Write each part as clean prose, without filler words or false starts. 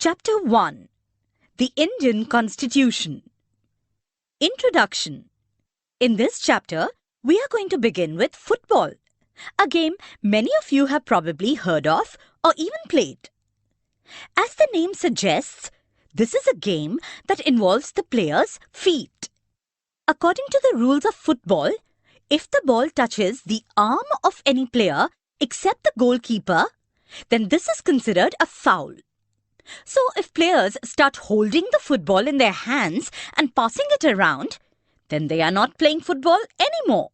Chapter 1. The Indian Constitution. Introduction. In this chapter, we are going to begin with football, a game many of you have probably heard of or even played. As the name suggests, this is a game that involves the player's feet. According to the rules of football, if the ball touches the arm of any player except the goalkeeper, then this is considered a foul. So if players start holding the football in their hands and passing it around, then they are not playing football anymore.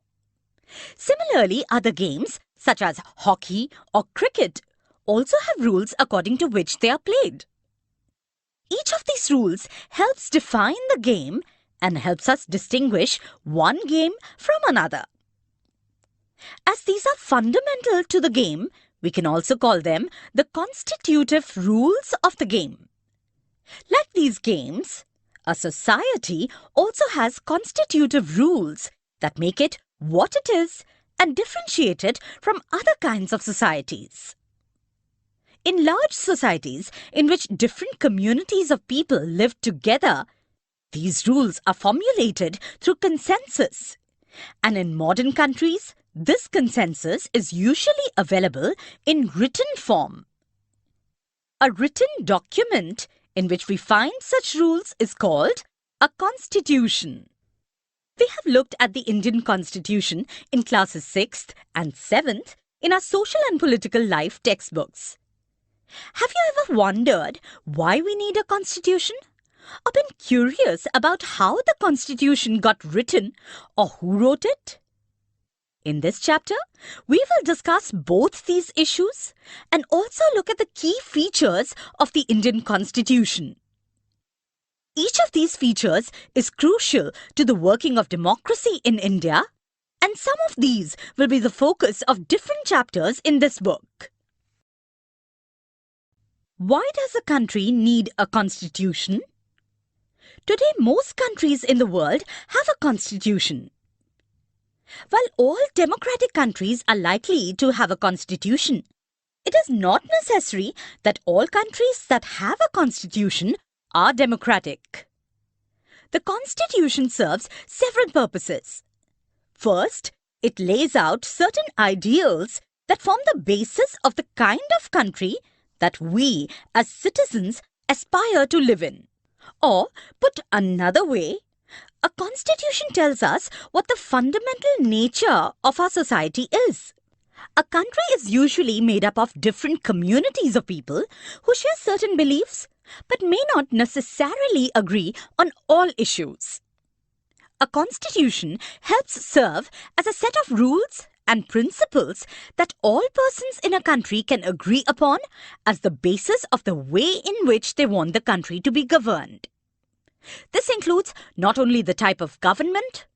Similarly, other games such as hockey or cricket also have rules according to which they are played. Each of these rules helps define the game and helps us distinguish one game from another. As these are fundamental to the game, we can also call them the constitutive rules of the game. Like these games, a society also has constitutive rules that make it what it is and differentiate it from other kinds of societies. In large societies in which different communities of people live together, these rules are formulated through consensus. And in modern countries, this consensus is usually available in written form. A written document in which we find such rules is called a constitution. We have looked at the Indian Constitution in classes 6th and 7th in our social and political life textbooks. Have you ever wondered why we need a constitution? Or been curious about how the constitution got written or who wrote it? In this chapter, we will discuss both these issues and also look at the key features of the Indian Constitution. Each of these features is crucial to the working of democracy in India, and some of these will be the focus of different chapters in this book. Why does a country need a constitution? Today, most countries in the world have a constitution. While all democratic countries are likely to have a constitution, it is not necessary that all countries that have a constitution are democratic. The constitution serves several purposes. First, it lays out certain ideals that form the basis of the kind of country that we as citizens aspire to live in. Or, put another way, a constitution tells us what the fundamental nature of our society is. A country is usually made up of different communities of people who share certain beliefs but may not necessarily agree on all issues. A constitution helps serve as a set of rules and principles that all persons in a country can agree upon as the basis of the way in which they want the country to be governed. This includes not only the type of government,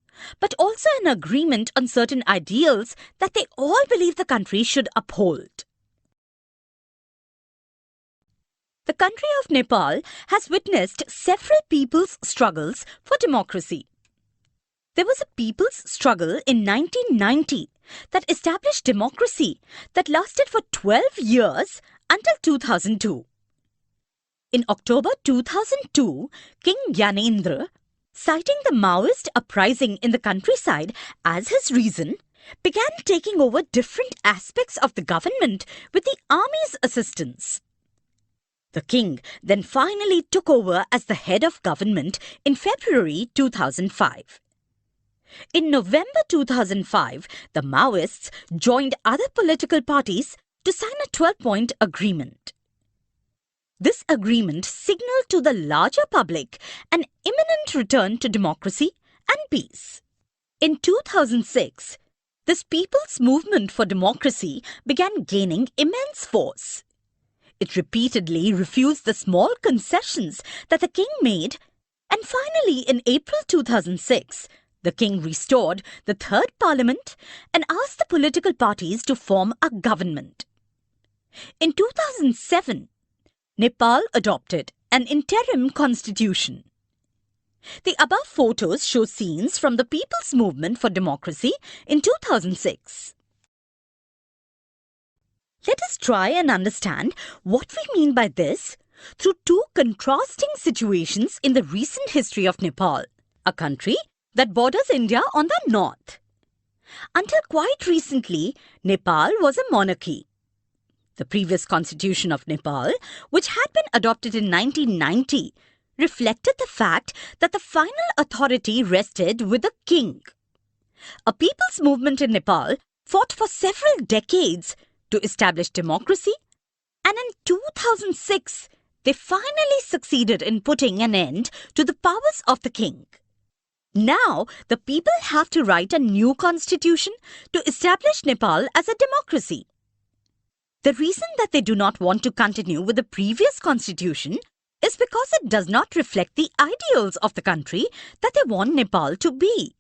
but also an agreement on certain ideals that they all believe the country should uphold. The country of Nepal has witnessed several people's struggles for democracy. There was a people's struggle in 1990 that established democracy that lasted for 12 years until 2002. In October 2002, King Gyanendra, citing the Maoist uprising in the countryside as his reason, began taking over different aspects of the government with the army's assistance. The king then finally took over as the head of government in February 2005. In November 2005, the Maoists joined other political parties to sign a 12-point agreement. This agreement signaled to the larger public an imminent return to democracy and peace. In 2006, this people's movement for democracy began gaining immense force. It repeatedly refused the small concessions that the king made, and finally in April 2006, the king restored the third parliament and asked the political parties to form a government. In 2007, Nepal adopted an interim constitution. The above photos show scenes from the People's Movement for Democracy in 2006. Let us try and understand what we mean by this through two contrasting situations in the recent history of Nepal, a country that borders India on the north. Until quite recently, Nepal was a monarchy. The previous constitution of Nepal, which had been adopted in 1990, reflected the fact that the final authority rested with the king. A people's movement in Nepal fought for several decades to establish democracy, and in 2006, they finally succeeded in putting an end to the powers of the king. Now, the people have to write a new constitution to establish Nepal as a democracy. The reason that they do not want to continue with the previous constitution is because it does not reflect the ideals of the country that they want Nepal to be,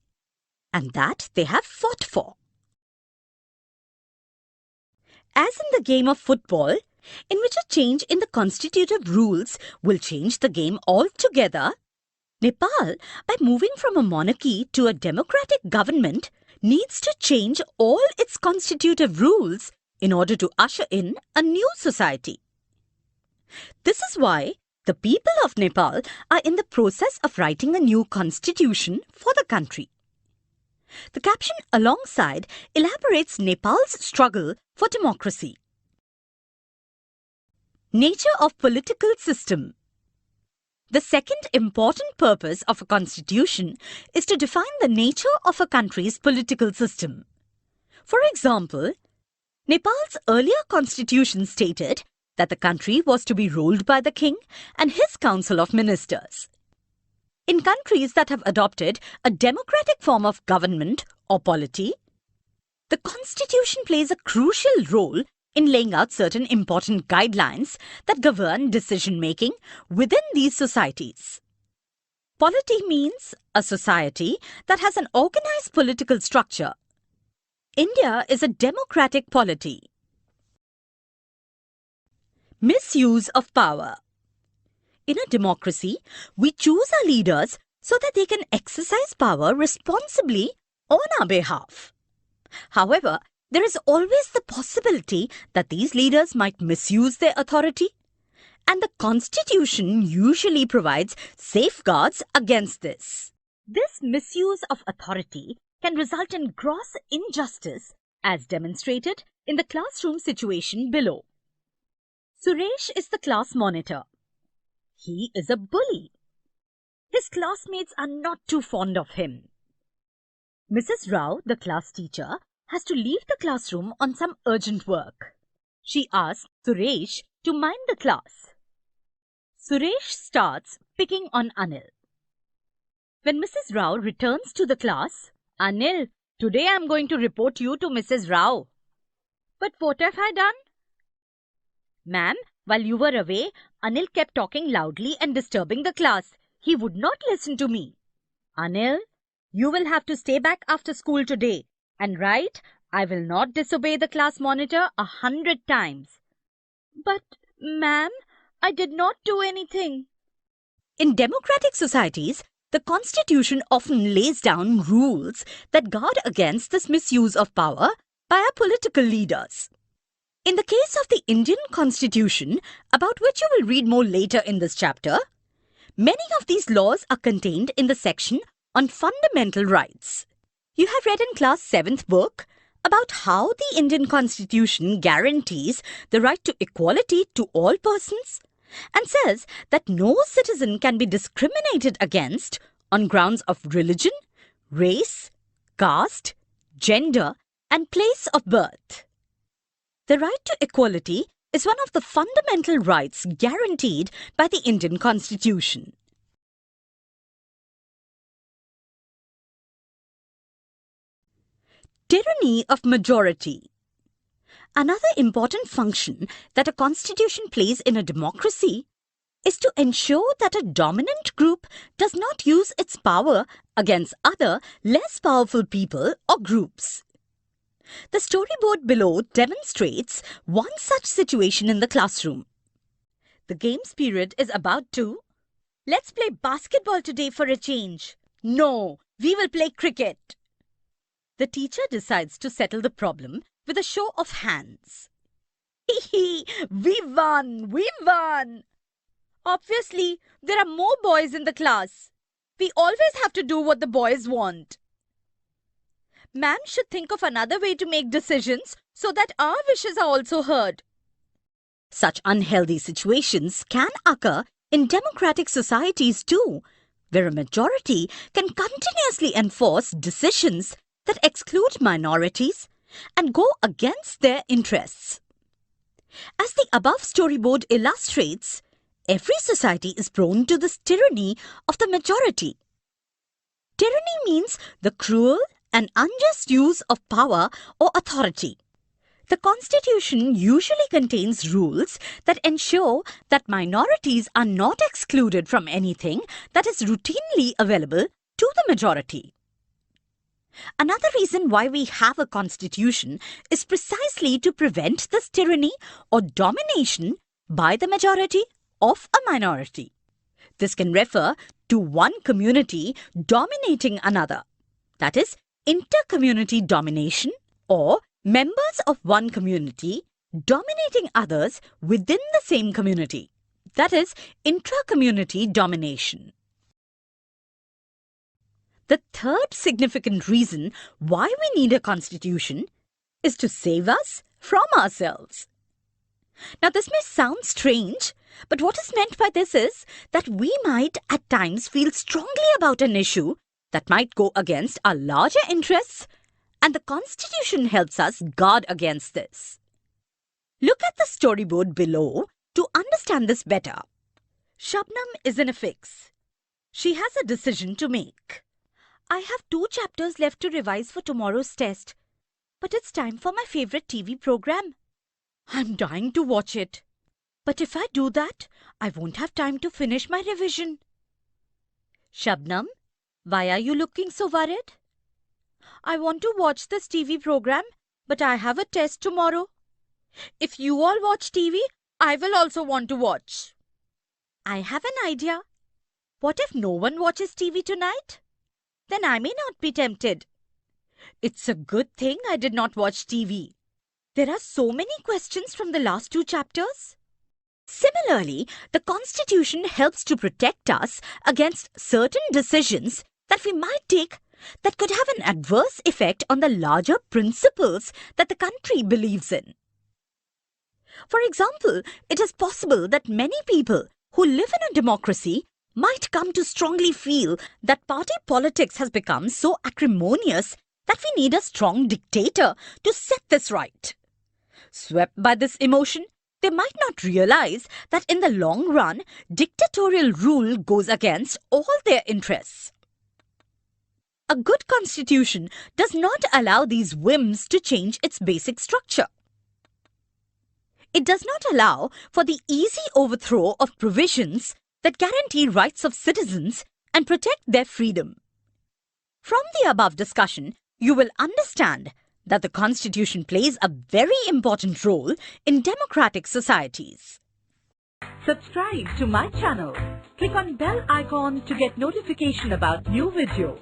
and that they have fought for. As in the game of football, in which a change in the constitutive rules will change the game altogether, Nepal, by moving from a monarchy to a democratic government, needs to change all its constitutive rules in order to usher in a new society. This is why the people of Nepal are in the process of writing a new constitution for the country. The caption alongside elaborates Nepal's struggle for democracy. Nature of political system. The second important purpose of a constitution is to define the nature of a country's political system. For example, Nepal's earlier constitution stated that the country was to be ruled by the king and his council of ministers. In countries that have adopted a democratic form of government or polity, the constitution plays a crucial role in laying out certain important guidelines that govern decision-making within these societies. Polity means a society that has an organized political structure. India is a democratic polity. Misuse of power. In a democracy, we choose our leaders so that they can exercise power responsibly on our behalf. However, there is always the possibility that these leaders might misuse their authority, and the Constitution usually provides safeguards against this. This misuse of authority can result in gross injustice, as demonstrated in the classroom situation below. Suresh is the class monitor. He is a bully. His classmates are not too fond of him. Mrs. Rao, the class teacher, has to leave the classroom on some urgent work. She asks Suresh to mind the class. Suresh starts picking on Anil. When Mrs. Rao returns to the class, Anil, today I am going to report you to Mrs. Rao. But what have I done? Ma'am, while you were away, Anil kept talking loudly and disturbing the class. He would not listen to me. Anil, you will have to stay back after school today. And write, I will not disobey the class monitor 100 times. But, ma'am, I did not do anything. In democratic societies, the Constitution often lays down rules that guard against this misuse of power by our political leaders. In the case of the Indian Constitution, about which you will read more later in this chapter, many of these laws are contained in the section on fundamental rights. You have read in class 7th book about how the Indian Constitution guarantees the right to equality to all persons and says that no citizen can be discriminated against on grounds of religion, race, caste, gender, and place of birth. The right to equality is one of the fundamental rights guaranteed by the Indian Constitution. Tyranny of majority. Another important function that a constitution plays in a democracy is to ensure that a dominant group does not use its power against other, less powerful people or groups. The storyboard below demonstrates one such situation in the classroom. The games period is about to. Let's play basketball today for a change. No, we will play cricket. The teacher decides to settle the problem with a show of hands. Hee hee, we won! We won! Obviously, there are more boys in the class. We always have to do what the boys want. Man should think of another way to make decisions so that our wishes are also heard. Such unhealthy situations can occur in democratic societies too, where a majority can continuously enforce decisions that exclude minorities and go against their interests. As the above storyboard illustrates, every society is prone to this tyranny of the majority. Tyranny means the cruel and unjust use of power or authority. The Constitution usually contains rules that ensure that minorities are not excluded from anything that is routinely available to the majority. Another reason why we have a constitution is precisely to prevent this tyranny or domination by the majority of a minority. This can refer to one community dominating another, that is, inter-community domination, or members of one community dominating others within the same community, that is, intra-community domination. The third significant reason why we need a constitution is to save us from ourselves. Now, this may sound strange, but what is meant by this is that we might at times feel strongly about an issue that might go against our larger interests, and the Constitution helps us guard against this. Look at the storyboard below to understand this better. Shabnam is in a fix. She has a decision to make. I have 2 chapters left to revise for tomorrow's test, but it's time for my favorite TV program. I'm dying to watch it. But if I do that, I won't have time to finish my revision. Shabnam, why are you looking so worried? I want to watch this TV program, but I have a test tomorrow. If you all watch TV, I will also want to watch. I have an idea. What if no one watches TV tonight? Then I may not be tempted. It's a good thing I did not watch TV. There are so many questions from the last 2 chapters. Similarly, the Constitution helps to protect us against certain decisions that we might take that could have an adverse effect on the larger principles that the country believes in. For example, it is possible that many people who live in a democracy might come to strongly feel that party politics has become so acrimonious that we need a strong dictator to set this right. Swept by this emotion, they might not realize that in the long run, dictatorial rule goes against all their interests. A good constitution does not allow these whims to change its basic structure. It does not allow for the easy overthrow of provisions that guarantee rights of citizens and protect their freedom. From the above discussion, you will understand that the Constitution plays a very important role in democratic societies. Subscribe to my channel. Click on bell icon to get notification about new video.